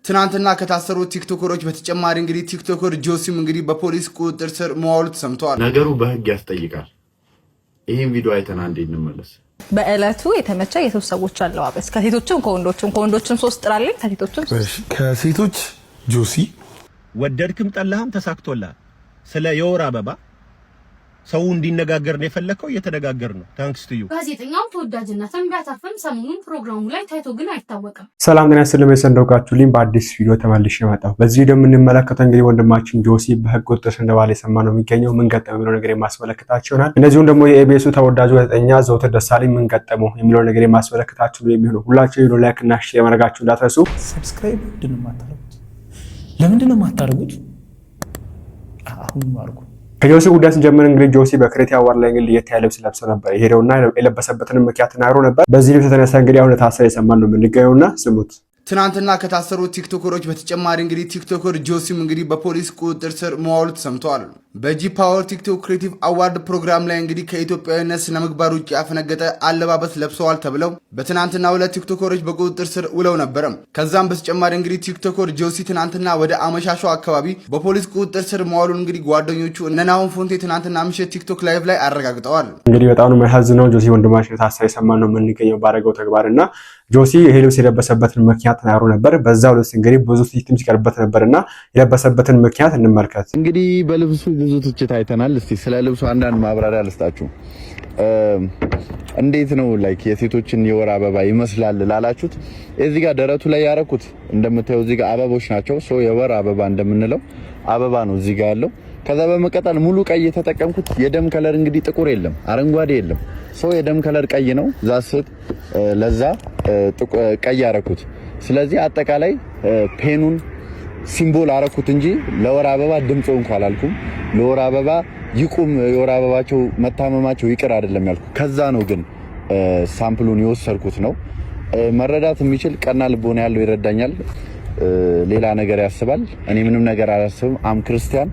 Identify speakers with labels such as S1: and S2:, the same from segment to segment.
S1: ትናንትና ከታሰሩ ቲክቶከሮች በተጨማሪ እንግዲህ ቲክቶከር ጆሲም እንግዲህ በፖሊስ ቁጥጥር ስር መዋሉ ተሰምቷል።
S2: ነገሩ በህግ ያስጠይቃል። ይሄን ቪዲዮ አይተና እንዴ እንመለስ።
S3: በእለቱ የተመቸ የሶስት ሰዎች አለባበስ ከሴቶችም ከወንዶችም ሶስት ጥራልኝ።
S4: ከሴቶች ጆሲ
S5: ወደድክም ጠላህም ተሳክቶላል። ስለ የወር አበባ ሰው እንዲነጋገር ነው የፈለከው፣ እየተነጋገር ነው። ታንክስ ቱ ዩ።
S6: ጋዜጠኛው ተወዳጅነትን ቢያተርፍም ሰሞኑን ፕሮግራሙ ላይ ታይቶ ግን አይታወቅም።
S4: ሰላም ጤና ይስጥልኝ። ሰንደውቃችሁልኝ በአዲስ ቪዲዮ ተመልሼ መጣሁ። በዚህ ቪዲዮ የምንመለከተው እንግዲህ ወንድማችን ጆሲ በህግ ቁጥጥር ስር እንደዋለ የሰማነው የሚገኘው ምን ገጠመው የሚለው ነገር የማስመለከታችሁ ይሆናል። እንደዚሁም ደግሞ የኤቢኤሱ ተወዳጁ ጋዜጠኛ ዘውትር ደሳለኝ ምን ገጠመው የሚለው ነገር የማስመለከታችሁ የሚሆነው ሁላችሁ ቪዲዮ ላይክ እና ሼር ማድረጋችሁ እንዳትረሱ።
S7: ሰብስክራይብ ለምንድን ነው የማታደርጉት? አሁን ማርኩ
S4: ከጆሲ ጉዳይ ስንጀምር እንግዲህ ጆሲ በክሬቲቭ አዋርድ ላይ እንግዲህ የተያለ ልብስ ለብሶ ነበር። የሄደውና የለበሰበትን ምክንያት ተናግሮ ነበር። በዚህ ልብስ የተነሳ እንግዲህ አሁን ታሰረ የሰማነው የምንገኘውና ስሙት።
S1: ትናንትና ከታሰሩ ቲክቶከሮች በተጨማሪ እንግዲህ ቲክቶከር ጆሲም እንግዲህ በፖሊስ ቁጥጥር ስር መዋሉ ተሰምቷል። በጂ ፓወር ቲክቶክ ክሬቲቭ አዋርድ ፕሮግራም ላይ እንግዲህ ከኢትዮጵያዊነት ስነ ምግባር ውጭ ያፈነገጠ አለባበስ ለብሰዋል ተብለው በትናንትና ሁለት ቲክቶከሮች በቁጥጥር ስር ውለው ነበር። ከዛም በተጨማሪ እንግዲህ ቲክቶከር ጆሲ ትናንትና ወደ አመሻሹ አካባቢ በፖሊስ ቁጥጥር ስር መዋሉን እንግዲህ ጓደኞቹ እነ ናሆም ፎንቴ ትናንትና ምሽት ቲክቶክ ላይቭ ላይ አረጋግጠዋል። እንግዲህ
S4: በጣም ነው የሚያሳዝነው። ጆሲ ወንድማችን ታሰረ የሰማነው የምንገኘው ባረገው ተግባርና ጆሲ ይሄ ልብስ የለበሰበትን ምክንያት ተናግሮ ነበር። በዛው ልብስ እንግዲህ ብዙ ትችትም ሲቀርብበት ነበርና የለበሰበትን ምክንያት እንመልከት።
S8: እንግዲህ በልብሱ ብዙ ትችት አይተናል። እስቲ ስለ ልብሱ አንዳንድ ማብራሪያ ልስጣችሁ። እንዴት ነው ላይክ የሴቶችን የወር አበባ ይመስላል ላላችሁት እዚህ ጋር ደረቱ ላይ ያረኩት እንደምታዩት እዚህ ጋር አበቦች ናቸው። ሶ የወር አበባ እንደምንለው አበባ ነው እዚህ ጋር ያለው። ከዛ በመቀጠል ሙሉ ቀይ የተጠቀምኩት የደም ከለር እንግዲህ ጥቁር የለም አረንጓዴ የለም። ሶ የደም ከለር ቀይ ነው። ዛስት ለዛ ቀይ ያረኩት። ስለዚህ አጠቃላይ ፔኑን ሲምቦል አረኩት እንጂ ለወር አበባ ድምጾ እንኳን አላልኩም። ለወር አበባ ይቁም የወር አበባቸው መታመማቸው ይቅር አይደለም ያልኩ። ከዛ ነው ግን ሳምፕሉን የወሰድኩት ነው። መረዳት የሚችል ቀና ልቦና ያለው ይረዳኛል። ሌላ ነገር ያስባል። እኔ ምንም ነገር አላስብም። አም ክርስቲያን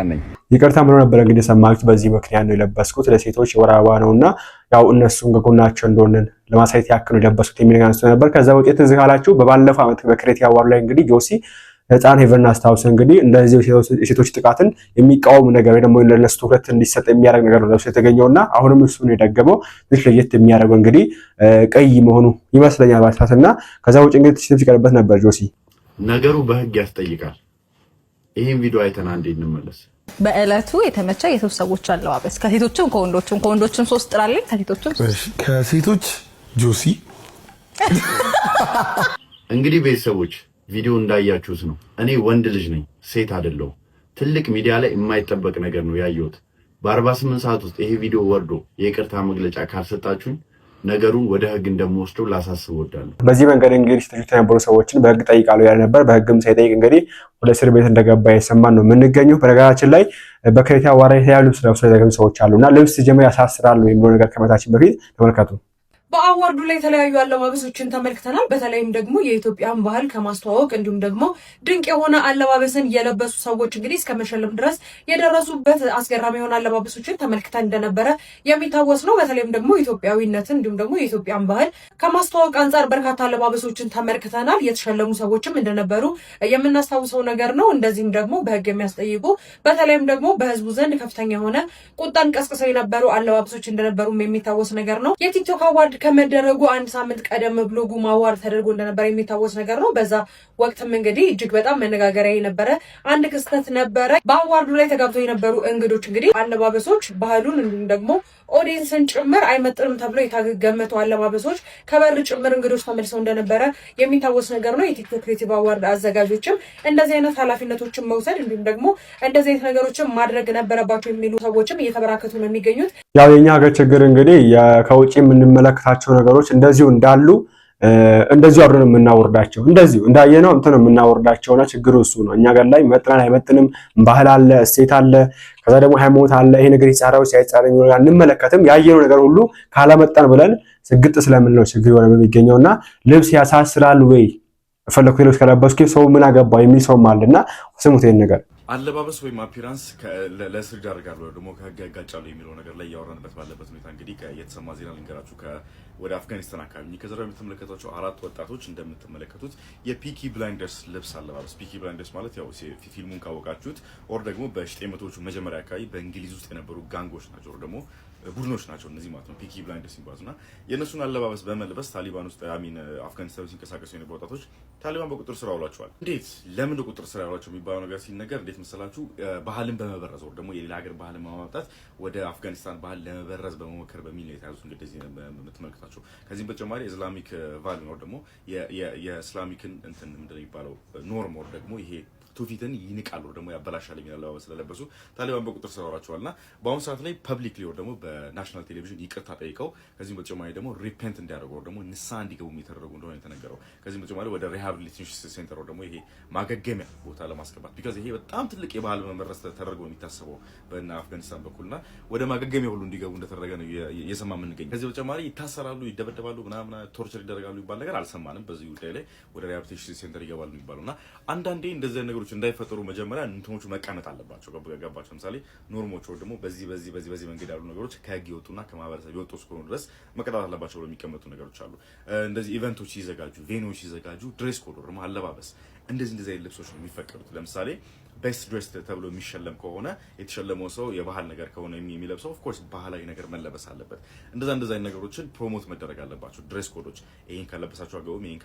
S8: ነኝ።
S4: ይቅርታ ብሎ ነበር እንግዲህ ሰማሁት። በዚህ ምክንያት ነው የለበስኩት ለሴቶች የወር አበባ ነውና ያው እነሱም ከጎናቸው እንደሆነን ለማሳየት ያክል የለበስኩት የሚል ነገር ነበር። ከዛ ውጤት እዚህ ካላችሁ በባለፈው አመት በክሬቲቭ አዋርድ ላይ እንግዲህ ጆሲ ህፃን ሄቨን አስታውስ እንግዲህ እንደዚህ የሴቶች ጥቃትን የሚቃወም ነገር ወይ ደግሞ ለነሱ ትኩረት እንዲሰጥ የሚያደርግ ነገር ነው የተገኘውና አሁንም እሱ ነው የደገመው። ትንሽ ለየት የሚያደርገው እንግዲህ ቀይ መሆኑ ይመስለኛል ባታስና ከዛ ውጭ እንግዲህ ትችት ሲቀርብበት ነበር ጆሲ።
S2: ነገሩ በህግ ያስጠይቃል። ይሄን ቪዲዮ አይተና እንዴ እንመለስ።
S3: በእለቱ የተመቸ የሶስት ሰዎች አለባበስ ከወንዶችም ሶስት ጥራልኝ።
S4: ከሴቶች ጆሲ
S2: እንግዲህ ቤተሰቦች ቪዲዮ እንዳያችሁት ነው። እኔ ወንድ ልጅ ነኝ፣ ሴት አይደለሁ። ትልቅ ሚዲያ ላይ የማይጠበቅ ነገር ነው ያየሁት። በ48 ሰዓት ውስጥ ይሄ ቪዲዮ ወርዶ የይቅርታ መግለጫ ካልሰጣችሁኝ ነገሩን ወደ ህግ እንደምወስደው ላሳስብ ወዳለሁ።
S4: በዚህ መንገድ እንግዲህ ተጅቶ የነበሩ ሰዎችን በህግ ጠይቃለሁ ያለ ነበር። በህግም ሳይጠይቅ እንግዲህ ወደ እስር ቤት እንደገባ የሰማን ነው የምንገኘው። በነገራችን ላይ በክሬቲቭ አዋርድ የተያሉ ልብስ ለብሰው የተገኙ ሰዎች አሉና ልብስ ጀመር ያሳስራሉ የሚለው ነገር ከመታችን በፊት ተመልከቱ።
S9: በአዋርዱ ላይ የተለያዩ አለባበሶችን ተመልክተናል። በተለይም ደግሞ የኢትዮጵያን ባህል ከማስተዋወቅ እንዲሁም ደግሞ ድንቅ የሆነ አለባበስን የለበሱ ሰዎች እንግዲህ እስከ መሸለም ድረስ የደረሱበት አስገራሚ የሆነ አለባበሶችን ተመልክተን እንደነበረ የሚታወስ ነው። በተለይም ደግሞ ኢትዮጵያዊነትን እንዲሁም ደግሞ የኢትዮጵያን ባህል ከማስተዋወቅ አንጻር በርካታ አለባበሶችን ተመልክተናል። የተሸለሙ ሰዎችም እንደነበሩ የምናስታውሰው ነገር ነው። እንደዚህም ደግሞ በህግ የሚያስጠይቁ በተለይም ደግሞ በህዝቡ ዘንድ ከፍተኛ የሆነ ቁጣን ቀስቅሰው የነበሩ አለባበሶች እንደነበሩም የሚታወስ ነገር ነው። የቲክቶክ አዋርድ ከመደረጉ አንድ ሳምንት ቀደም ብሎ ጉማ አዋርድ ተደርጎ እንደነበረ የሚታወስ ነገር ነው። በዛ ወቅትም እንግዲህ እጅግ በጣም መነጋገሪያ የነበረ አንድ ክስተት ነበረ። በአዋርዱ ላይ ተጋብተው የነበሩ እንግዶች እንግዲህ አለባበሶች ባህሉን እንዲሁም ደግሞ ኦዲየንስን ጭምር አይመጥንም ተብሎ የታገመቱ አለባበሶች ከበር ጭምር እንግዶች ተመልሰው እንደነበረ የሚታወስ ነገር ነው። የቲክቶክ ክሬቲቭ አዋርድ አዘጋጆችም እንደዚህ አይነት ኃላፊነቶችን መውሰድ እንዲሁም ደግሞ እንደዚህ አይነት ነገሮችን ማድረግ ነበረባቸው የሚሉ ሰዎችም እየተበራከቱ ነው የሚገኙት።
S4: ያው የኛ ሀገር ችግር እንግዲህ ከውጪ የምንመለከታቸው ነገሮች እንደዚሁ እንዳሉ እንደዚሁ አብረን የምናወርዳቸው እንደዚሁ እንዳየነው እንትን የምናወርዳቸውና ችግሩ እሱ ነው። እኛ ጋር ላይ መጥናን አይመጥንም፣ ባህል አለ፣ እሴት አለ፣ ከዛ ደግሞ ሃይማኖት አለ። ይሄ ነገር ይጻራው ሲያጻረኝ ነው አንመለከትም። ያየነው ነገር ሁሉ ካላመጣን ብለን ስግጥ ስለምን ነው ችግር የሆነ የሚገኘውና ልብስ ያሳስራል ወይ ፈለኩ ልብስ ከለበስኩ ሰው ምን አገባው የሚል ሰውም አለና ስሙት። ይሄን ነገር
S10: አለባበስ ወይም አፒራንስ ለእስር ይዳርጋል ወይ ደግሞ ከህግ ያጋጫሉ የሚለው ነገር ላይ ያወራንበት ባለበት ሁኔታ እንግዲህ የተሰማ ዜና ልንገራችሁ ወደ አፍጋኒስታን አካባቢ ከዘራው የምትመለከቷቸው 4 ወጣቶች እንደምትመለከቱት የፒኪ ብላይንደርስ ልብስ አለባበስ ፒኪ ብላይንደርስ ማለት ያው ፊልሙን ካወቃችሁት ኦር ደግሞ በ1900ዎቹ መጀመሪያ አካባቢ በእንግሊዝ ውስጥ የነበሩ ጋንጎች ናቸው ደግሞ ቡድኖች ናቸው እነዚህ ማለት ነው ፒኪ ብላይንደርስ ይባሉና የነሱን አለባበስ በመልበስ ታሊባን ውስጥ አፍጋኒስታን ሲንቀሳቀሱ የነበሩ ወጣቶች ታሊባን በቁጥጥር ስር አውሏቸዋል። እንዴት ለምን በቁጥጥር ስር አውሏቸው የሚባለው ነገር ሲነገር እንዴት መሰላችሁ ባህልን በመበረዝ ወር ደግሞ የሌላ ሀገር ባህልን በማምጣት ወደ አፍጋኒስታን ባህል ለመበረዝ በመሞከር በሚል ነው የተያዙት። እንግዲህ የምትመለከታቸው ከዚህም በተጨማሪ ኢስላሚክ ቫልዩ ነው ደግሞ የእስላሚክን እንትን ምንድነው የሚባለው ኖርም ወር ደግሞ ይሄ ቱፊትን ይንቃሉ ደግሞ ያበላሻል የሚል አለባበስ ስለለበሱ ታሊባን በቁጥጥር ስር አውሏቸዋልና በአሁኑ ሰዓት ላይ ፐብሊክሊ ወር ደግሞ በናሽናል ቴሌቪዥን ይቅርታ ጠይቀው ከዚህም በተጨማሪ ደግሞ ሪፔንት እንዲያደርጉ ወር ደግሞ ንስሐ እንዲገቡ የተደረጉ እንደሆነ የተነገረው። ከዚህም በተጨማሪ ወደ ሪሃቢሊቴሽን ሴንተር ወር ደግሞ ይሄ ማገገሚያ ቦታ ለማስገባት ቢካዝ ይሄ በጣም ትልቅ የባህል መመረስ ተደርጎ የሚታሰበው በእና አፍጋኒስታን በኩልና ወደ ማገገሚያ ሁሉ እንዲገቡ እንደተደረገ ነው የሰማ የምንገኝ። ከዚህ በተጨማሪ ይታሰራሉ፣ ይደበደባሉ፣ ምናምን ቶርቸር ይደረጋሉ ይባል ነገር አልሰማንም። በዚህ ጉዳይ ላይ ወደ ሪሃቢሊቴሽን ሴንተር ይገባሉ ይባሉና አንዳንዴ እንደዚህ ነገሮች እንዳይፈጠሩ መጀመሪያ እንትኖቹ መቀመጥ አለባቸው። ገባቸው ለምሳሌ ኖርሞች ወይ ደግሞ በዚህ መንገድ ያሉ ነገሮች ከህግ ይወጡና ከማህበረሰብ ይወጡ እስከሆኑ ድረስ መቀጣት አለባቸው ብለው የሚቀመጡ ነገሮች አሉ። እንደዚህ ኢቨንቶች ሲዘጋጁ ቬኖች ሲዘጋጁ ድሬስ ኮድ ወይ አለባበስ እንደዚህ አይነት ልብሶች ነው የሚፈቀዱት። ለምሳሌ ቤስት ድሬስ ተብሎ የሚሸለም ከሆነ የተሸለመው ሰው የባህል ነገር ከሆነ የሚለብሰው ኦፍ ኮርስ ባህላዊ ነገር መለበስ አለበት። እንደዛ አይነት ነገሮችን ፕሮሞት መደረግ አለባቸው። ድሬስ ኮዶች ይሄን ካለበሳችሁ አገቡም ይሄን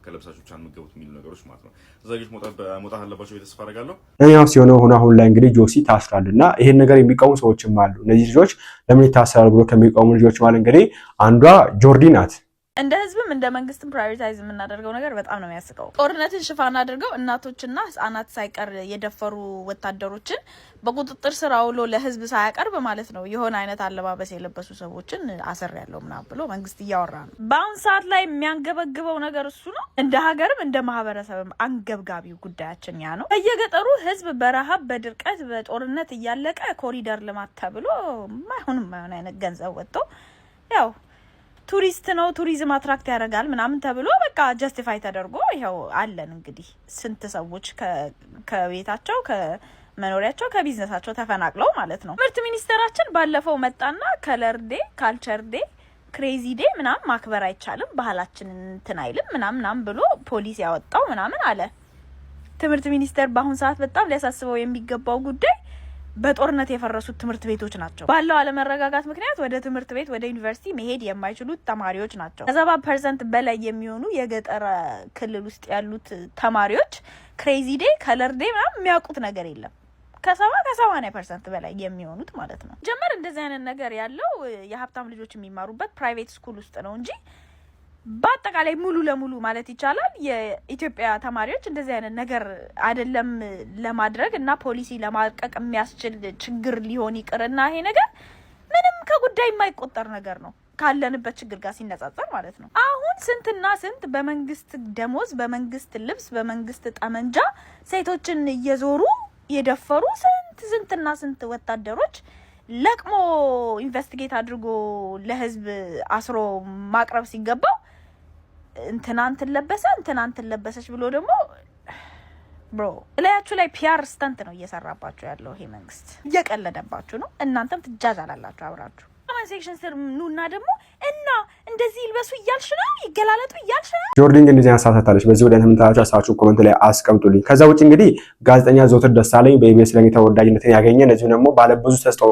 S10: ካለበሳችሁ ብቻ አንገቡት የሚሉ ነገሮች ማለት ነው። ተዛጊዎች መውጣት አለባቸው ተስፋ አደርጋለሁ።
S4: ያው ሲሆነው ሆኖ አሁን ላይ እንግዲህ ጆሲ ታስራልና ይሄን ነገር የሚቃወሙ ሰዎችም አሉ። እነዚህ ልጆች ለምን ይታሰራሉ ብሎ ከሚቃወሙ ልጆች ማለት እንግዲህ አንዷ ጆርዲ ናት።
S11: እንደ ህዝብም እንደ መንግስትም ፕራዮሪታይዝ የምናደርገው ነገር በጣም ነው የሚያስቀው። ጦርነትን ሽፋን አድርገው እናቶችና ህጻናት ሳይቀር የደፈሩ ወታደሮችን በቁጥጥር ስር አውሎ ለህዝብ ሳያቀርብ ማለት ነው የሆነ አይነት አለባበስ የለበሱ ሰዎችን አሰር ያለው ምናምን ብሎ መንግስት እያወራ ነው። በአሁን ሰዓት ላይ የሚያንገበግበው ነገር እሱ ነው። እንደ ሀገርም እንደ ማህበረሰብም አንገብጋቢው ጉዳያችን ያ ነው። በየገጠሩ ህዝብ በረሃብ በድርቀት በጦርነት እያለቀ ኮሪደር ልማት ተብሎ ማይሆንም አይነት ገንዘብ ወጥቶ ያው ቱሪስት ነው ቱሪዝም አትራክት ያደርጋል ምናምን ተብሎ በቃ ጀስቲፋይ ተደርጎ ይሄው አለን። እንግዲህ ስንት ሰዎች ከቤታቸው ከመኖሪያቸው ከቢዝነሳቸው ተፈናቅለው ማለት ነው። ትምህርት ሚኒስተራችን ባለፈው መጣና ከለር ዴ ካልቸር ዴ ክሬዚ ዴ ምናምን ማክበር አይቻልም ባህላችንን እንትን አይልም ምናምን ብሎ ፖሊስ ያወጣው ምናምን አለ። ትምህርት ሚኒስተር በአሁን ሰዓት በጣም ሊያሳስበው የሚገባው ጉዳይ በጦርነት የፈረሱት ትምህርት ቤቶች ናቸው። ባለው አለመረጋጋት ምክንያት ወደ ትምህርት ቤት ወደ ዩኒቨርሲቲ መሄድ የማይችሉት ተማሪዎች ናቸው። 70% በላይ የሚሆኑ የገጠር ክልል ውስጥ ያሉት ተማሪዎች ክሬዚ ዴ ከለር ዴ ምናምን የሚያውቁት ነገር የለም። ከ80% በላይ የሚሆኑት ማለት ነው። ጀመር እንደዚህ አይነት ነገር ያለው የሀብታም ልጆች የሚማሩበት ፕራይቬት ስኩል ውስጥ ነው እንጂ በአጠቃላይ ሙሉ ለሙሉ ማለት ይቻላል የኢትዮጵያ ተማሪዎች እንደዚህ አይነት ነገር አይደለም ለማድረግ እና ፖሊሲ ለማቀቅ የሚያስችል ችግር ሊሆን ይቅርና ይሄ ነገር ምንም ከጉዳይ የማይቆጠር ነገር ነው ካለንበት ችግር ጋር ሲነጻጸር ማለት ነው። አሁን ስንትና ስንት በመንግስት ደሞዝ በመንግስት ልብስ በመንግስት ጠመንጃ ሴቶችን እየዞሩ የደፈሩ ስንትና ስንት ወታደሮች ለቅሞ ኢንቨስቲጌት አድርጎ ለህዝብ አስሮ ማቅረብ ሲገባው እንትናንትን ለበሰች ብሎ ደግሞ ብሮ እላያችሁ ላይ ፒአር ስተንት ነው እየሰራባችሁ ያለው ይሄ መንግስት። እየቀለደባችሁ ነው። እናንተም ትጃዛላላችሁ አብራችሁ። ኮሜንት ሴክሽን ስር ኑና ደግሞ እና እንደዚህ ይልበሱ እያልሽ ነው ይገላለጡ እያልሽ ነው።
S4: ጆርዲን እንደዚህ ያሳታታለች። በዚህ ወደ ተመልካቾች አሳችሁ ኮሜንት ላይ አስቀምጡልኝ። ከዛ ውጭ እንግዲህ ጋዜጠኛ ዘውትር ደሳለኝ በኢቢኤስ ላይ ተወዳጅነትን ያገኘ እንደዚህ ደግሞ ባለብዙ ተስጦ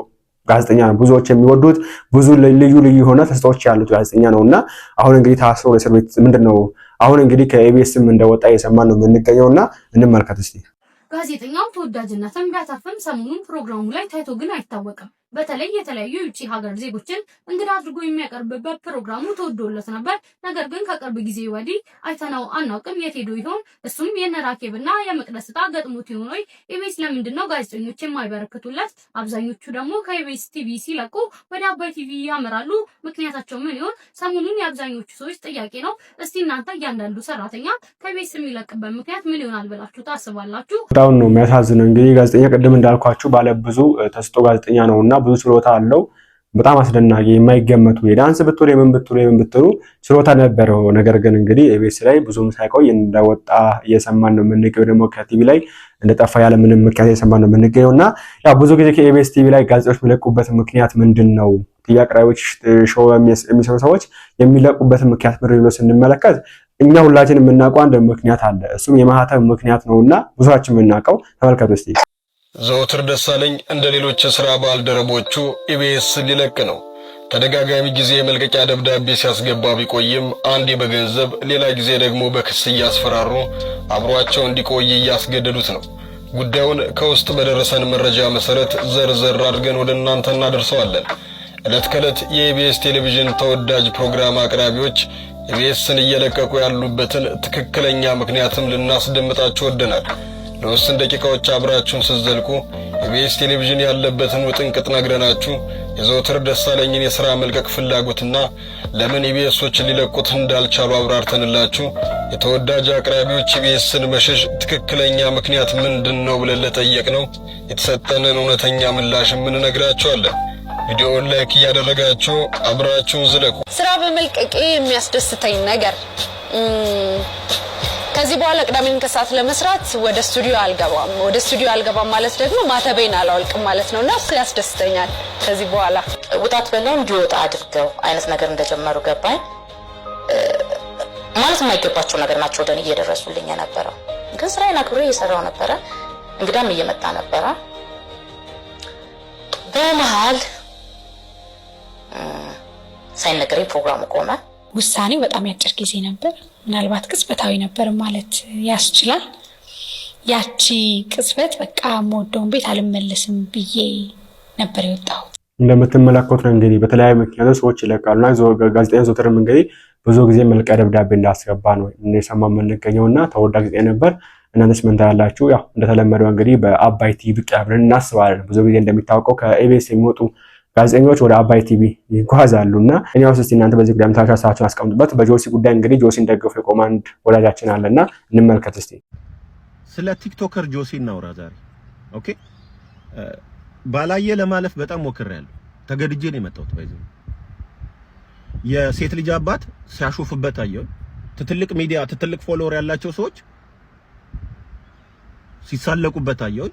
S4: ጋዜጠኛ ነው። ብዙዎች የሚወዱት ብዙ ልዩ የሆነ ተስጦች ያሉት ጋዜጠኛ ነውና አሁን እንግዲህ ታስሮ እስር ቤት ምንድነው አሁን እንግዲህ ከኢቢኤስም እንደወጣ የሰማን ነው የምንገኘውና እንመልከት እስቲ።
S6: ጋዜጠኛው ተወዳጅነትን ቢያተርፍም ሰሞኑን ፕሮግራሙ ላይ ታይቶ ግን አይታወቅም። በተለይ የተለያዩ የውጭ ሀገር ዜጎችን እንግዳ አድርጎ የሚያቀርብበት ፕሮግራሙ ተወዶለት ነበር። ነገር ግን ከቅርብ ጊዜ ወዲህ አይተናው አናውቅም። የት ሄዶ ይሆን? እሱም የነራኬብና የመቅደስ ዕጣ ገጥሞት ይሆን ወይ? ኢቢኤስ ለምንድን ነው ጋዜጠኞች የማይበረክቱለት? አብዛኞቹ ደግሞ ከኢቢኤስ ቲቪ ሲለቁ ወደ አባይ ቲቪ ያመራሉ። ምክንያታቸው ምን ይሆን? ሰሞኑን የአብዛኞቹ ሰዎች ጥያቄ ነው። እስቲ እናንተ እያንዳንዱ ሰራተኛ ከኢቢኤስ የሚለቅበት ምክንያት ምን ይሆናል ብላችሁ ታስባላችሁ?
S4: በጣም ነው የሚያሳዝነው። እንግዲህ ጋዜጠኛ ቅድም እንዳልኳችሁ ባለብዙ ተስጦ ጋዜጠኛ ነውና ብዙ ችሎታ አለው። በጣም አስደናቂ የማይገመቱ የዳንስ ብትሉ የምን ብትሉ ችሎታ ነበረው። ነገር ግን እንግዲህ ኢቢኤስ ላይ ብዙም ሳይቆይ እንደወጣ እየሰማን ነው የምንገኘው። ደግሞ ከቲቪ ላይ እንደጠፋ ያለ ምንም ምክንያት እየሰማን ነው የምንገኘውና ያው ብዙ ጊዜ ከኢቢኤስ ቲቪ ላይ ጋዜጦች የሚለቁበት ምክንያት ምንድነው? አቅራቢዎች ሾው የሚሰሩ ሰዎች የሚለቁበት ምክንያት ምንድን ነው ስንመለከት እኛ ሁላችንም የምናውቀው አንድ ምክንያት አለ። እሱም የማህተም ምክንያት ነውና ብዙዎቻችን የምናውቀው ተመልከቱ እስቲ።
S12: ዘወትር ደሳለኝ እንደ ሌሎች የሥራ ባልደረቦቹ ኢቢኤስ ሊለቅ ነው። ተደጋጋሚ ጊዜ የመልቀቂያ ደብዳቤ ሲያስገባ ቢቆይም አንዴ በገንዘብ ሌላ ጊዜ ደግሞ በክስ እያስፈራሩ አብሯቸው እንዲቆይ እያስገደዱት ነው። ጉዳዩን ከውስጥ በደረሰን መረጃ መሰረት ዘርዘር አድርገን ወደ እናንተ እናደርሰዋለን። ዕለት ከዕለት የኢቢኤስ ቴሌቪዥን ተወዳጅ ፕሮግራም አቅራቢዎች ኢቢኤስን እየለቀቁ ያሉበትን ትክክለኛ ምክንያትም ልናስደምጣችሁ ወደናል። ለውስን ደቂቃዎች አብራችሁን ስትዘልቁ ኢቢኤስ ቴሌቪዥን ያለበትን ውጥንቅጥ ነግረናችሁ የዘወትር ደሳለኝን የሥራ መልቀቅ ፍላጎትና ለምን ኢቢኤሶች ሊለቁት እንዳልቻሉ አብራርተንላችሁ የተወዳጅ አቅራቢዎች ኢቢኤስን መሸሽ ትክክለኛ ምክንያት ምንድነው ብለን ለጠየቅነው የተሰጠንን እውነተኛ ምላሽ እንነግራችኋለን። ቪዲዮውን ላይክ እያደረጋችሁ አብራችሁን ዝለቁ።
S13: ስራ በመልቀቄ የሚያስደስተኝ ነገር ከዚህ በኋላ ቅዳሜን ከሰዓት ለመስራት ወደ ስቱዲዮ አልገባም ማለት ደግሞ ማተቤን አላወልቅም ማለት ነውና እሱ ያስደስተኛል። ከዚህ በኋላ
S14: ውጣት በለው እንዲወጣ አድርገው አይነት ነገር እንደጀመሩ ገባኝ። ማለት የማይገባቸው ነገር ናቸው ወደኔ እየደረሱልኝ የነበረው። ግን ስራዬን አክብሬ እየሰራው ነበረ። እንግዳም እየመጣ ነበረ። በመሃል ሳይነገረኝ ፕሮግራሙ ቆመ።
S15: ውሳኔው በጣም ያጭር ጊዜ ነበር። ምናልባት ቅጽበታዊ ነበር ማለት ያስችላል። ያቺ ቅጽበት በቃ ሞዶን ቤት አልመለስም ብዬ ነበር የወጣሁት።
S4: እንደምትመለከቱት ነው እንግዲህ በተለያዩ ምክንያቶች ሰዎች ይለቃሉና ጋዜጠኛ ዘወትርም እንግዲህ ብዙ ጊዜ መልቀቂያ ደብዳቤ እንዳስገባ ነው እንደሰማ የምንገኘውና ተወዳጅ ጋዜጠኛ ነበር። እናንተስ ምን ታያላችሁ? ያው እንደተለመደው እንግዲህ በአባይ ቲቪ ብቅ ብለን እናስባለን። ብዙ ጊዜ እንደሚታወቀው ከኢቢኤስ የሚወጡ ጋዜጠኞች ወደ አባይ ቲቪ ይጓዛሉና እኛው እስቲ እናንተ በዚህ ጉዳይ ታሻሳችሁን አስቀምጡበት። በጆሲ ጉዳይ እንግዲህ ጆሲን ደግፎ የቆማንድ ወዳጃችን አለና እንመልከት እስቲ።
S5: ስለ ቲክቶከር ጆሲ እናውራ ዛሬ። ኦኬ ባላየ ለማለፍ በጣም ሞክሬያለሁ። ተገድጄ ነው የመጣሁት። ባይዘው የሴት ልጅ አባት ሲያሾፍበት አየሁ። ትልቅ ሚዲያ ትልቅ ፎሎወር ያላቸው ሰዎች ሲሳለቁበት አየሁ።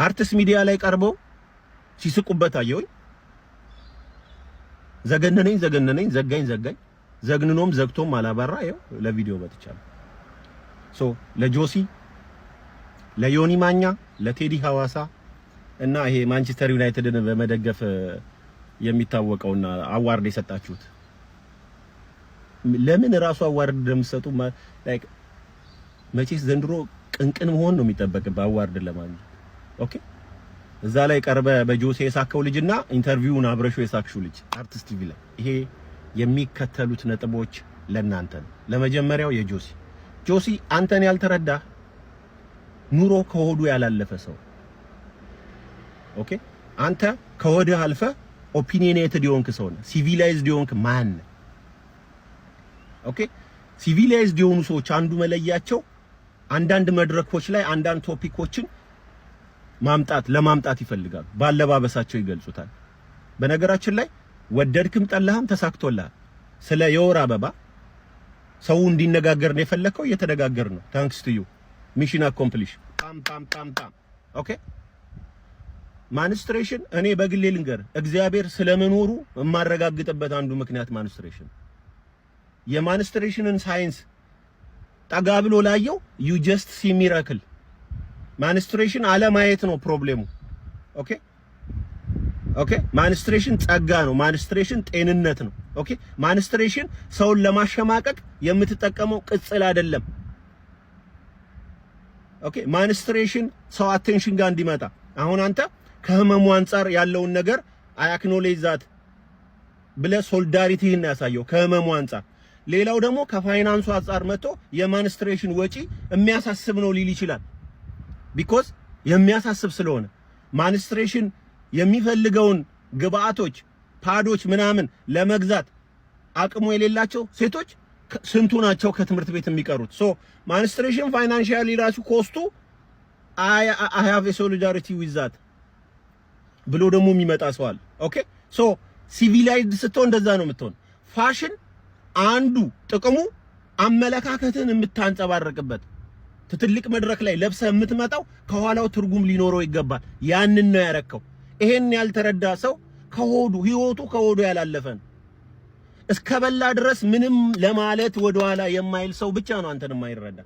S5: አርቲስት ሚዲያ ላይ ቀርበው ሲስቁበት አየሁ። ዘገነነኝ ዘጋኝ ዘግንኖም ዘግቶም አላባራ። ይኸው ለቪዲዮ መጥቻለሁ። ለጆሲ ለዮኒ ማኛ ለቴዲ ሐዋሳ እና ይሄ ማንቸስተር ዩናይትድን በመደገፍ የሚታወቀውና አዋርድ የሰጣችሁት ለምን ራሱ አዋርድ እንደምትሰጡ ላይክ መቼስ ዘንድሮ ቅንቅን መሆን ነው የሚጠበቅበት አዋርድ ለማግኘት። ኦኬ እዛ ላይ ቀርበ በጆሲ የሳከው ልጅና ኢንተርቪውን አብረሹ የሳክሹ ልጅ አርቲስት ቲቪ ላይ ይሄ የሚከተሉት ነጥቦች ለናንተ ነው። ለመጀመሪያው ጆሲ አንተን ያልተረዳ ኑሮ ከሆዱ ያላለፈ ሰው። ኦኬ አንተ ከወድህ አልፈ ኦፒኒየኔትድ የሆንክ ሰው ነህ። ሲቪላይዝድ የሆንክ ማን ነህ? ኦኬ ሲቪላይዝድ የሆኑ ሰዎች አንዱ መለያቸው አንዳንድ መድረኮች ላይ አንዳንድ ቶፒኮችን ለማምጣት ይፈልጋሉ። ባለባበሳቸው ይገልጹታል። በነገራችን ላይ ወደድክም ጠላህም ተሳክቶልሃል። ስለ የወር አበባ ሰው እንዲነጋገር ነው የፈለከው፣ እየተነጋገር ነው። ታንክስ ቱ ዩ ሚሽን አኮምፕሊሽ። ታም ኦኬ ማንስትሬሽን እኔ በግሌ ልንገር እግዚአብሔር ስለመኖሩ የማረጋግጥበት አንዱ ምክንያት ማንስትሬሽን። የማንስትሬሽንን ሳይንስ ጠጋ ብሎ ላየው ዩ ጀስት ሲ ሚራክል። ማንስትሬሽን አለማየት ነው ፕሮብሌሙ። ኦኬ ማንስትሬሽን ጸጋ ነው። ማንስትሬሽን ጤንነት ነው። ኦኬ ማንስትሬሽን ሰውን ለማሸማቀቅ የምትጠቀመው ቅጽል አይደለም። ኦኬ ማንስትሬሽን ሰው አቴንሽን ጋር እንዲመጣ አሁን አንተ ከህመሙ አንፃር ያለውን ነገር አያክኖሌጅ ዛት ብለህ ሶሊዳሪቲህን ያሳየው ከህመሙ አንፃር። ሌላው ደግሞ ከፋይናንሱ አንፃር መጥቶ የማንስትሬሽን ወጪ የሚያሳስብ ነው ሊል ይችላል። ቢኮዝ የሚያሳስብ ስለሆነ ማንስትሬሽን የሚፈልገውን ግብአቶች ፓዶች ምናምን ለመግዛት አቅሙ የሌላቸው ሴቶች ስንቱ ናቸው ከትምህርት ቤት የሚቀሩት? ሶ ማንስትሬሽን ፋይናንሻሊ ራሱ ኮስቱ አይ ሃቭ ኤ ሶሊዳሪቲ ዊዝ ዛት። ብሎ ደግሞ የሚመጣ ሰው አለ። ኦኬ ሶ ሲቪላይዝድ ስትሆን እንደዛ ነው የምትሆን። ፋሽን አንዱ ጥቅሙ አመለካከትን የምታንጸባርቅበት ትልቅ መድረክ ላይ ለብሰህ የምትመጣው ከኋላው ትርጉም ሊኖረው ይገባል። ያንን ነው ያረከው። ይሄን ያልተረዳ ሰው ከሆዱ ህይወቱ ከሆዱ ያላለፈን እስከበላ ድረስ ምንም ለማለት ወደኋላ የማይል ሰው ብቻ ነው አንተን የማይረዳ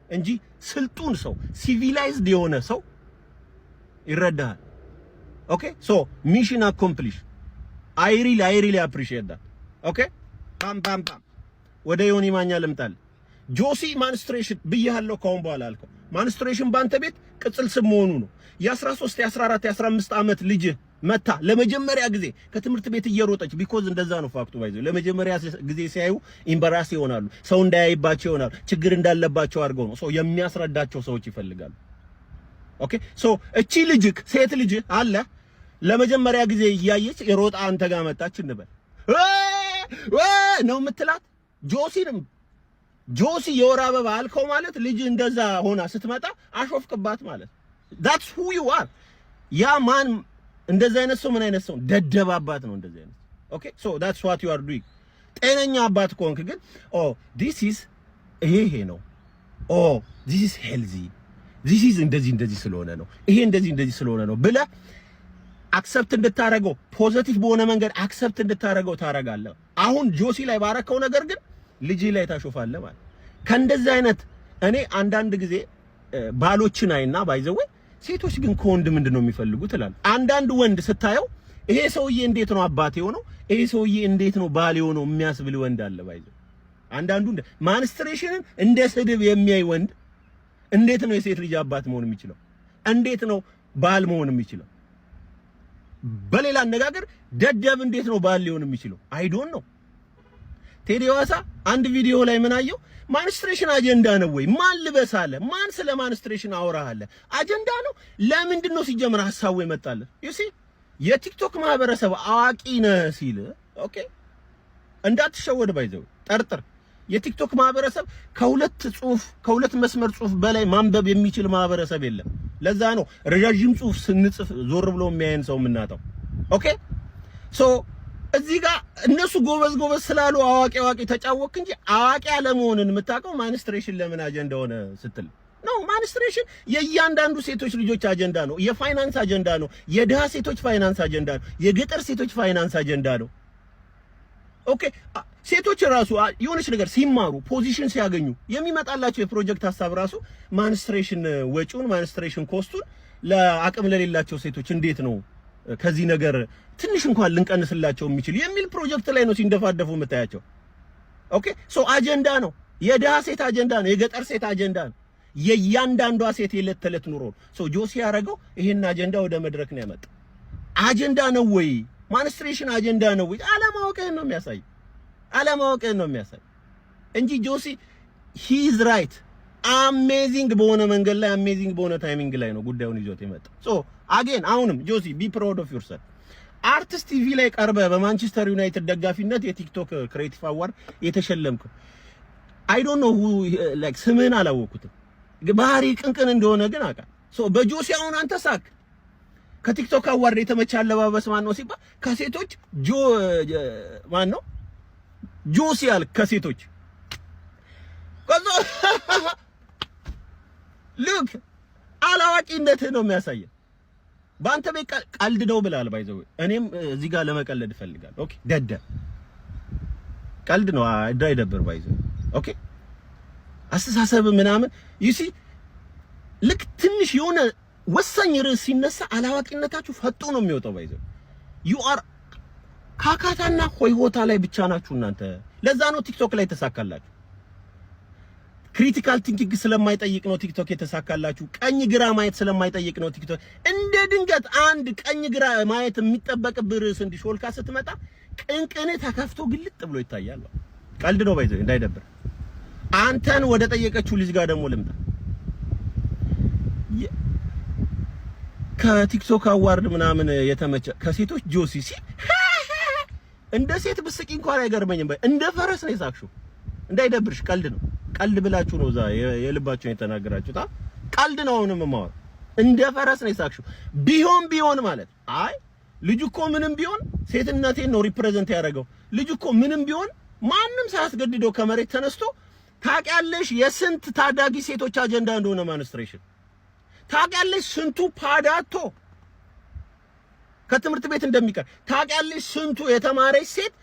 S5: እንጂ ስልጡን ሰው ሲቪላይዝድ የሆነ ሰው ይረዳሃል። ኦኬ ሶ ሚሽን አኮምፕሊሽ I really appreciate that. ኦኬ ፓም ወደ ዮኒ ማኛ ልምጣል። ጆሲ ማንስትሬሽን ብያለሁ ካሁን በኋላ አልከው። ማንስትሬሽን ባንተ ቤት ቅጽል ስም መሆኑ ነው። የ13 የ14 የ15 ዓመት ልጅ መታ ለመጀመሪያ ጊዜ ከትምህርት ቤት እየሮጠች ቢኮዝ እንደዛ ነው ፋክቱ ባይዘው ለመጀመሪያ ጊዜ ሲያዩ ኢምባራስ ይሆናሉ። ሰው እንዳያይባቸው ይሆናሉ። ችግር እንዳለባቸው አድርገው ነው ሰው የሚያስረዳቸው ሰዎች ይፈልጋሉ። ኦኬ ሶ እቺ ልጅ ሴት ልጅ አለ ለመጀመሪያ ጊዜ እያየች የሮጣ አንተ ጋር መጣች እንበል ነው የምትላት። ጆሲ የወር አበባ አልከው ማለት ልጅ እንደዛ ሆና ስትመጣ አሾፍክባት ማለት that's who you are። ያ ማን እንደዛ አይነት ሰው ምን አይነት ሰው ደደብ አባት ነው እንደዛ አይነት። ኦኬ ሶ that's what you are doing። ጤነኛ አባት ከሆንክ ግን this is ይሄ ነው this is healthy this is እንደዚህ ስለሆነ ነው ይሄ እንደዚህ ስለሆነ ነው ብለህ አክሰፕት እንድታረገው ፖዚቲቭ በሆነ መንገድ አክሰፕት እንድታረገው ታረጋለህ። አሁን ጆሲ ላይ ባረከው ነገር ግን ልጅ ላይ ታሾፋለህ ማለት ከእንደዚህ አይነት እኔ አንዳንድ ጊዜ ባሎችን አይና ባይዘው ሴቶች ግን ከወንድ ምንድነው የሚፈልጉት ይላል። አንዳንድ ወንድ ስታየው ይሄ ሰውዬ እንዴት ነው አባቴ ሆኖ ይሄ ሰውዬ እንዴት ነው ባል ሆኖ የሚያስብል ወንድ አለ ባይዘው። አንዳንዱ ማንስትሬሽንን እንደ ስድብ የሚያይ ወንድ እንዴት ነው የሴት ልጅ አባት መሆን የሚችለው? እንዴት ነው ባል መሆን የሚችለው? በሌላ አነጋገር ደደብ እንዴት ነው ባል ሊሆን የሚችለው? አይ ዶንት ኖ። ቴዲ ዋሳ አንድ ቪዲዮ ላይ ምን አየው? ማንስትሬሽን አጀንዳ ነው ወይ? ማን ልበስ አለ? ማን ስለ ማንስትሬሽን አወራሃለ? አጀንዳ ነው? ለምንድን ነው ሲጀምር ሐሳቡ የመጣልህ? ዩ ሲ የቲክቶክ ማህበረሰብ አዋቂ ነህ ሲል ኦኬ እንዳትሸወድ ባይዘው ጠርጥር። የቲክቶክ ማህበረሰብ ከሁለት መስመር ጽሁፍ በላይ ማንበብ የሚችል ማህበረሰብ የለም። ለዛ ነው ረጃጅም ጽሁፍ ስንጽፍ ዞር ብሎ የሚያየን ሰው የምናጣው። ኦኬ ሶ እዚህ ጋር እነሱ ጎበዝ ስላሉ አዋቂ ተጫወክ እንጂ አዋቂ አለመሆንን የምታውቀው ማንስትሬሽን ለምን አጀንዳ ሆነ ስትል ነው። ማንስትሬሽን የእያንዳንዱ ሴቶች ልጆች አጀንዳ ነው። የፋይናንስ አጀንዳ ነው። የድሃ ሴቶች ፋይናንስ አጀንዳ ነው። የገጠር ሴቶች ፋይናንስ አጀንዳ ነው። ኦኬ ሴቶች ራሱ የሆነች ነገር ሲማሩ ፖዚሽን ሲያገኙ የሚመጣላቸው የፕሮጀክት ሐሳብ ራሱ ማንስትሬሽን ወጪውን ማንስትሬሽን ኮስቱን ለአቅም ለሌላቸው ሴቶች እንዴት ነው ከዚህ ነገር ትንሽ እንኳን ልንቀንስላቸው የሚችል የሚል ፕሮጀክት ላይ ነው ሲንደፋደፉ የምታያቸው። ኦኬ ሶ አጀንዳ ነው። የድሃ ሴት አጀንዳ ነው። የገጠር ሴት አጀንዳ ነው። የእያንዳንዷ ሴት የዕለት ተዕለት ኑሮ ነው። ሶ ጆሲ ያደረገው ይሄን አጀንዳ ወደ መድረክ ነው ያመጣው። አጀንዳ ነው ወይ ማንስትሬሽን አጀንዳ ነው ወይ? አለማወቅህን ነው የሚያሳይ እንጂ ጆሲ ሂ ኢዝ ራይት። አሜዚንግ በሆነ መንገድ ላይ አሜዚንግ በሆነ ታይሚንግ ላይ ነው ጉዳዩን ይዞት የመጣው። ሶ አጌን አሁንም ጆሲ ቢ ፕራውድ ኦፍ ዮርሰልፍ። አርቲስት ቲቪ ላይ ቀርበ በማንቸስተር ዩናይትድ ደጋፊነት የቲክቶክ ክሬቲቭ አዋርድ የተሸለምከው አይ ዶንት ኖ ሁ ላይክ ስምህን አላወኩትም። ባህሪ ቅንቅን እንደሆነ ግን አውቃለሁ። ሶ በጆሲ አሁን አንተ ሳክ ከቲክቶክ አዋርድ የተመቸ አለባበስ ማን ነው ሲባል ከሴቶች ማን ነው ጆሲ አልክ። ከሴቶች ከዛ ሉክ አላዋቂነትህ ነው የሚያሳየው። በአንተ ቤት ቀልድ ነው ብለሃል ባይዘው። እኔም እዚህ ጋር ለመቀለድ እፈልጋለሁ። ኦኬ ደደብ ቀልድ ነው አይደብር ባይዘው። ኦኬ አስተሳሰብ ምናምን ዩሲ ልክ ትንሽ የሆነ ወሳኝ ርዕስ ሲነሳ አላዋቂነታችሁ ፈጦ ነው የሚወጣው ባይዘው። ዩ አር ካካታና ሆይሆታ ላይ ብቻ ናችሁ እናንተ። ለዛ ነው ቲክቶክ ላይ ተሳካላችሁ። ክሪቲካል ቲንኪንግ ስለማይጠይቅ ነው ቲክቶክ የተሳካላችሁ። ቀኝ ግራ ማየት ስለማይጠይቅ ነው ቲክቶክ። እንደ ድንገት አንድ ቀኝ ግራ ማየት የሚጠበቅብህ ርዕስ እንዲሾልካ ስትመጣ ቅንቅን ተከፍቶ ግልጥ ብሎ ይታያል። ቀልድ ነው ባይዘው እንዳይደብር። አንተን ወደ ጠየቀችው ልጅ ጋር ደግሞ ልምጣ። ከቲክቶክ አዋርድ ምናምን የተመቸ ከሴቶች ጆሲ ሲል እንደ ሴት ብስቂ እንኳን አይገርመኝም። እንደ ፈረስ ነው የሳቅሽው። እንዳይደብርሽ ቀልድ ነው። ቀልድ ብላችሁ ነው እዛ የልባችሁን የተናገራችሁት። ቀልድ ነው። አሁንም ማወቅ እንደ ፈረስ ነው የሳቅሽው። ቢሆን ማለት አይ ልጅ እኮ ምንም ቢሆን ሴትነቴን ነው ሪፕሬዘንት ያደረገው። ልጅ እኮ ምንም ቢሆን ማንም ሳያስገድደው ከመሬት ተነስቶ ታውቂያለሽ የስንት ታዳጊ ሴቶች አጀንዳ እንደሆነ ማንስትሬሽን ታውቂያለሽ ስንቱ ፓዳቶ ከትምህርት ቤት እንደሚቀር ታውቂያለሽ ስንቱ የተማረች ሴት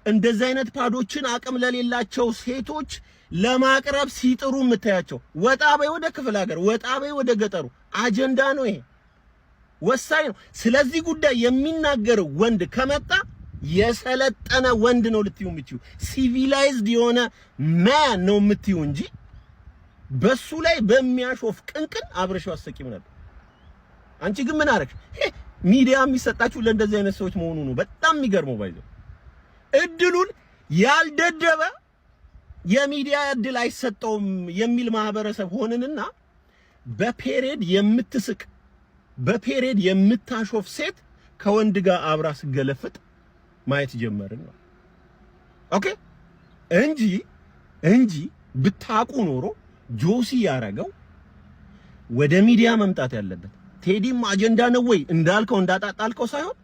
S5: እንደዚህ አይነት ፓዶችን አቅም ለሌላቸው ሴቶች ለማቅረብ ሲጥሩ የምታያቸው። ወጣ በይ ወደ ክፍለ ሀገር፣ ወጣ በይ ወደ ገጠሩ። አጀንዳ ነው ይሄ፣ ወሳኝ ነው። ስለዚህ ጉዳይ የሚናገር ወንድ ከመጣ የሰለጠነ ወንድ ነው ልትዩ የምትዩ፣ ሲቪላይዝድ የሆነ ማን ነው የምትዩ እንጂ በሱ ላይ በሚያሾፍ ቅንቅን አብረሽው አሰቂም ነበር። አንቺ ግን ምን አረግሽ? ሚዲያ የሚሰጣችሁ ለእንደዚህ አይነት ሰዎች መሆኑ ነው በጣም የሚገርመው። ባይዘው እድሉን ያልደደበ የሚዲያ እድል አይሰጠውም የሚል ማህበረሰብ ሆንንና በፔሬድ የምትስቅ በፔሬድ የምታሾፍ ሴት ከወንድ ጋር አብራ ስገለፍጥ ማየት ጀመርን ነው። ኦኬ እንጂ ብታቁ ኖሮ ጆሲ ያረገው ወደ ሚዲያ መምጣት ያለበት ቴዲም አጀንዳ ነው ወይ እንዳልከው እንዳጣጣልከው ሳይሆን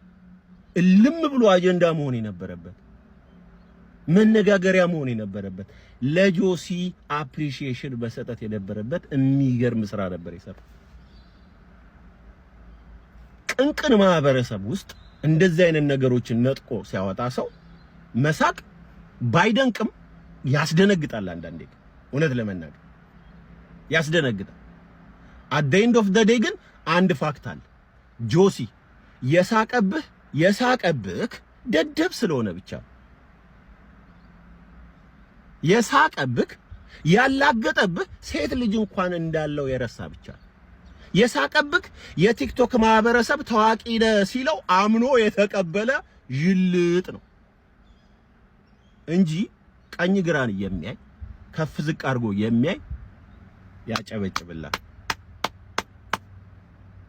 S5: እልም ብሎ አጀንዳ መሆን የነበረበት መነጋገሪያ መሆን የነበረበት ለጆሲ አፕሪሺዬሽን በሰጠት የነበረበት የሚገርም ስራ ነበር የሰራው። ቅንቅን ማህበረሰብ ውስጥ እንደዚህ አይነት ነገሮችን ነጥቆ ሲያወጣ ሰው መሳቅ ባይደንቅም ያስደነግጣል። አንዳንዴ እውነት ለመናገር ያስደነግጣል። at the end of the day ግን አንድ ፋክት አለ። ጆሲ የሳቀብህ ደደብ ስለሆነ ብቻ የሳቀብህ ያላገጠብህ ሴት ልጅ እንኳን እንዳለው የረሳ ብቻ የሳቀብህ የቲክቶክ ማህበረሰብ ታዋቂ ሲለው አምኖ የተቀበለ ይልጥ ነው እንጂ ቀኝ ግራን የሚያይ ከፍ ዝቅ አድርጎ የሚያይ ያጨበጭብላል።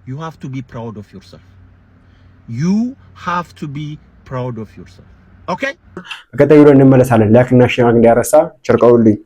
S5: You have to be proud of yourself. You have to be proud of yourself. Okay?
S4: በቀጣይ ቪዲዮ እንመለሳለን። ላይክ እና ሼር እንዳይረሳ። ቸር ቆዩልኝ።